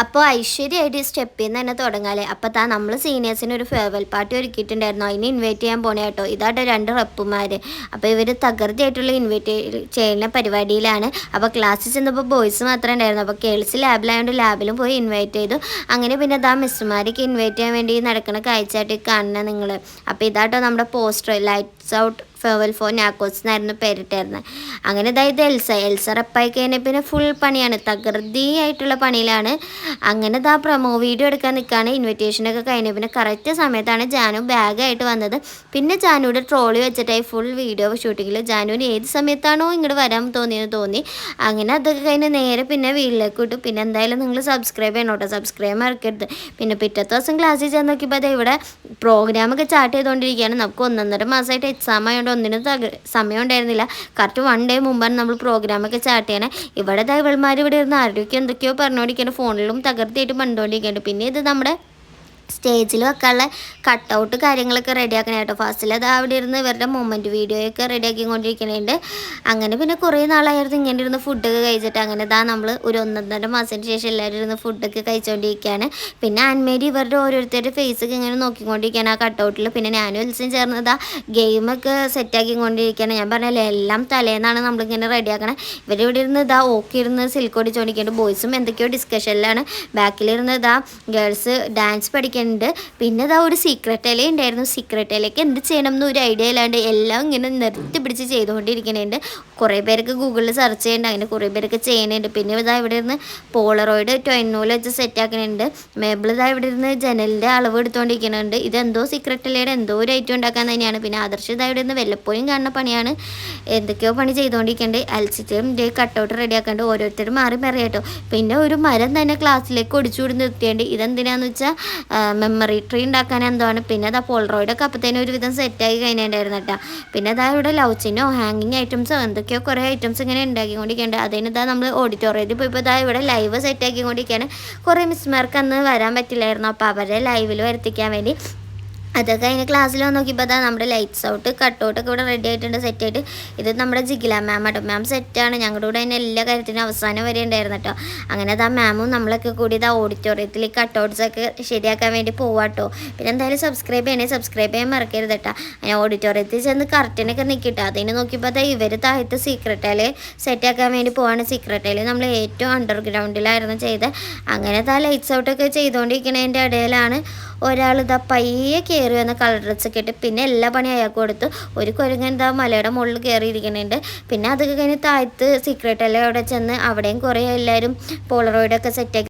അപ്പോൾ ഐശ്വര്യമായിട്ട് സ്റ്റെപ്പിൽ നിന്ന് തന്നെ തുടങ്ങാല്ലേ. അപ്പോൾ നമ്മൾ സീനിയേഴ്സിന് ഒരു ഫെയർവെൽ പാർട്ടി ഒരുക്കിയിട്ടുണ്ടായിരുന്നു. അതിന് ഇൻവൈറ്റ് ചെയ്യാൻ പോണേ കേട്ടോ. ഇതാട്ടോ 2 റപ്പുമാർ. അപ്പോൾ ഇവർ തകൃതിയായിട്ടുള്ള ഇൻവൈറ്റ് ചെയ്യുന്ന പരിപാടിയിലാണ്. അപ്പോൾ ക്ലാസ്സിൽ ചെന്നപ്പോൾ ബോയ്സ് മാത്രമേ ഉണ്ടായിരുന്നു. അപ്പോൾ ഗേൾസ് ലാബിലായതുകൊണ്ട് ലാബിലും പോയി ഇൻവൈറ്റ് ചെയ്തു. അങ്ങനെ പിന്നെ മിസ്സുമാർക്ക് ഇൻവൈറ്റ് ചെയ്യാൻ വേണ്ടി നടക്കുന്ന കാഴ്ചയായിട്ട് കാണുന്നത് നിങ്ങൾ. അപ്പോൾ ഇതാട്ടോ നമ്മുടെ poster, lights out farewell for നാക്കോസ് എന്നായിരുന്നു പേരിട്ടായിരുന്നത്. അങ്ങനെ ഇത് എൽസ റപ്പായി കഴിഞ്ഞാൽ പിന്നെ ഫുൾ പണിയാണ്, തകൃതിയായിട്ടുള്ള പണിയിലാണ്. അങ്ങനെ പ്രൊമോ വീഡിയോ എടുക്കാൻ നിൽക്കുകയാണ്. ഇൻവിറ്റേഷനൊക്കെ കഴിഞ്ഞു. പിന്നെ കറക്റ്റ് സമയത്താണ് ജാനു ബാഗായിട്ട് വന്നത്. പിന്നെ ജാനുവിടെ ട്രോളി വെച്ചിട്ടായി ഫുൾ വീഡിയോ ഷൂട്ടിങ്ങിൽ. ജാനുവിന് ഏത് സമയത്താണോ ഇങ്ങോട്ട് വരാൻ തോന്നി. അങ്ങനെ അതൊക്കെ കഴിഞ്ഞ് നേരെ പിന്നെ വീട്ടിലേക്ക് വിട്ടു. പിന്നെ എന്തായാലും നിങ്ങൾ സബ്സ്ക്രൈബ് ചെയ്യണം കേട്ടോ, സബ്സ്ക്രൈബ് മറക്കരുത്. പിന്നെ പിറ്റത്തെ ദിവസം ക്ലാസ്സിൽ ചെന്ന് നോക്കിയപ്പോൾ അത് ഇവിടെ പ്രോഗ്രാമൊക്കെ ചാർട്ട് ചെയ്തുകൊണ്ടിരിക്കുകയാണ്. നമുക്ക് 1.5 മാസമായിട്ട് എക്സാം ആയതുകൊണ്ട് ഒന്നിനും സമയം ഉണ്ടായിരുന്നില്ല. കറക്റ്റ് 1 ഡേ മുമ്പാണ് നമ്മൾ പ്രോഗ്രാമൊക്കെ സ്റ്റാർട്ട് ചെയ്യണേ. ഇവിടെ ഇവൾമാർ ഇവിടെ ഇരുന്ന് ആരോഗ്യം എന്തൊക്കെയോ പറഞ്ഞുകൊണ്ടിരിക്കുകയാണ്, ഫോണിലും തകർത്തിയായിട്ട് പണ്ടുകൊണ്ടിരിക്കുകയാണ്. പിന്നെ ഇത് നമ്മുടെ സ്റ്റേജിൽ വെക്കാനുള്ള കട്ടൗട്ട് കാര്യങ്ങളൊക്കെ റെഡിയാക്കണേ കേട്ടോ. ഫസ്റ്റിൽ അവിടെ ഇരുന്ന് ഇവരുടെ മൊമെൻറ്റ് വീഡിയോയൊക്കെ റെഡിയാക്കിക്കൊണ്ടിരിക്കണുണ്ട്. അങ്ങനെ പിന്നെ കുറേ നാളായിരുന്നു ഇങ്ങനെ ഇരുന്ന് ഫുഡൊക്കെ കഴിച്ചിട്ട്. അങ്ങനെ നമ്മൾ ഒരു 1.5 മാസത്തിന് ശേഷം എല്ലാവരും ഇരുന്ന് ഫുഡൊക്കെ കഴിച്ചുകൊണ്ടിരിക്കുകയാണ്. പിന്നെ ആൻമേരി ഇവരുടെ ഓരോരുത്തരുടെ ഫേസൊക്കെ ഇങ്ങനെ നോക്കിക്കൊണ്ടിരിക്കുകയാണ് ആ കട്ടൗട്ടിൽ. പിന്നെ ഞാനും എൽസും ചേർന്ന് ഗെയിമൊക്കെ സെറ്റാക്കിക്കൊണ്ടിരിക്കുകയാണ്. ഞാൻ പറഞ്ഞല്ലേ എല്ലാം തലേന്നാണ് നമ്മളിങ്ങനെ റെഡിയാക്കണേ. ഇവരിവിടെ ഇരുന്ന് ഓക്കെ ഇരുന്ന് സിൽക്ക് ഓടിച്ചുകൊണ്ടിരിക്കുന്നുണ്ട്. ബോയ്സും എന്തൊക്കെയോ ഡിസ്കഷനിലാണ്. ബാക്കിലിരുന്ന് ഗേൾസ് ഡാൻസ് പഠിക്കുന്നുണ്ട്. പിന്നെ ഒരു സീക്രട്ട് ഇല ഉണ്ടായിരുന്നു. സീക്രട്ട് ഇലയ്ക്ക് എന്ത് ചെയ്യണം എന്നൊരു ഐഡിയ ഇല്ലാണ്ട് എല്ലാം ഇങ്ങനെ നിർത്തി പിടിച്ച് ചെയ്തുകൊണ്ടിരിക്കുന്നുണ്ട്. കുറേ പേർക്ക് ഗൂഗിളിൽ സെർച്ച് ചെയ്യുന്നുണ്ട്, അങ്ങനെ കുറേ പേരൊക്കെ ചെയ്യുന്നുണ്ട്. പിന്നെ ഇവിടെ ഇരുന്ന് പോളറോയിഡ് ടൊയിനൂല് വെച്ച് സെറ്റാക്കുന്നുണ്ട്. മേബിൾ ഇവിടെ ഇരുന്ന് ജനലിൻ്റെ അളവ് എടുത്തുകൊണ്ടിരിക്കുന്നുണ്ട്. ഇതെന്തോ സീക്രട്ട് ഇലയുടെ എന്തോ ഒരു ഐറ്റം ഉണ്ടാക്കാൻ തന്നെയാണ്. പിന്നെ ആദർശ് ഇവിടെ ഇരുന്ന് വല്ലപ്പോഴും കാണുന്ന പണിയാണ്, എന്തൊക്കെയോ പണി ചെയ്തുകൊണ്ടിരിക്കുന്നുണ്ട്. അൽസിറ്റും കട്ടൗട്ട് റെഡിയാക്കാണ്ട് ഓരോരുത്തരും മാറി കേട്ടോ. പിന്നെ ഒരു മരം തന്നെ ക്ലാസ്സിലേക്ക് ഒടിച്ചുകൂടി നിർത്തിയുണ്ട്. ഇതെന്തിനാന്ന് വെച്ചാൽ മെമ്മറി ട്രീ ഉണ്ടാക്കാൻ എന്താണ്. പിന്നെ പോളറോയിഡൊക്കെ അപ്പത്തേനും ഒരുവിധം സെറ്റാക്കി കഴിഞ്ഞിട്ടുണ്ടായിരുന്നു കേട്ടോ. പിന്നെ ഇവിടെ ലൗച്ചിനോ ഹാങ്ങിങ് ഐറ്റംസോ എന്തൊക്കെയോ കുറേ ഐറ്റംസ് ഇങ്ങനെ ഉണ്ടാക്കിക്കൊണ്ടിരിക്കുന്നുണ്ട്. അതിന് നമ്മൾ ഓഡിറ്റോറിയത്തിൽ പോയപ്പോൾ ഇവിടെ ലൈവ് സെറ്റാക്കിക്കൊണ്ടിരിക്കുകയാണ്. കുറേ മിസ്മാർക്ക് അന്ന് വരാൻ പറ്റില്ലായിരുന്നു. അപ്പോൾ അവരെ ലൈവിൽ വരുത്തിക്കാൻ വേണ്ടി അതൊക്കെ അതിന് ക്ലാസ്സിൽ വന്ന് നോക്കിയപ്പോൾ നമ്മുടെ ലൈറ്റ്സ് ഔട്ട് കട്ടൗട്ടൊക്കെ ഇവിടെ റെഡി ആയിട്ടുണ്ട്, സെറ്റായിട്ട്. ഇത് നമ്മുടെ ജിഗില മാം കേട്ടോ. മാം സെറ്റാണ്. ഞങ്ങളുടെ കൂടെ അതിന് എല്ലാ കാര്യത്തിനും അവസാനം വരെ ഉണ്ടായിരുന്നു കേട്ടോ. അങ്ങനെ മാമും നമ്മളൊക്കെ കൂടി ഓഡിറ്റോറിയത്തിൽ കട്ടൗട്ട്സൊക്കെ ശരിയാക്കാൻ വേണ്ടി പോവാട്ടോ. പിന്നെ എന്തായാലും സബ്സ്ക്രൈബ് ചെയ്യാൻ മറക്കരുത് കേട്ടോ. അങ്ങനെ ഓഡിറ്റോറിയത്തിൽ ചെന്ന് കറക്റ്റിനൊക്കെ നിൽക്കിട്ടോ. അതിന് നോക്കിയപ്പോൾ ഇവർ താഴത്ത് സീക്രട്ടേൽ സെറ്റാക്കാൻ വേണ്ടി പോവാണ്. സീക്രട്ടേൽ നമ്മൾ ഏറ്റവും അണ്ടർഗ്രൗണ്ടിലായിരുന്നു ചെയ്ത്. അങ്ങനെ ലൈറ്റ്സ് ഔട്ടൊക്കെ ചെയ്തുകൊണ്ടിരിക്കുന്നതിൻ്റെ ഇടയിലാണ് ഒരാൾ പയ്യെ കയറി വന്ന കളർ ഡ്രസ്സൊക്കെ ഇട്ട്. പിന്നെ എല്ലാ പണി അയാൾക്ക് കൊടുത്തു. ഒരു കുരങ്ങൻ മലയുടെ മുകളിൽ കയറിയിരിക്കുന്നുണ്ട്. പിന്നെ അതൊക്കെ കഴിഞ്ഞ് താഴത്ത് സീക്രട്ട് എല്ലാം അവിടെ ചെന്ന് അവിടെയും കുറേ എല്ലാവരും പോളറോയിഡൊക്കെ സെറ്റാക്കി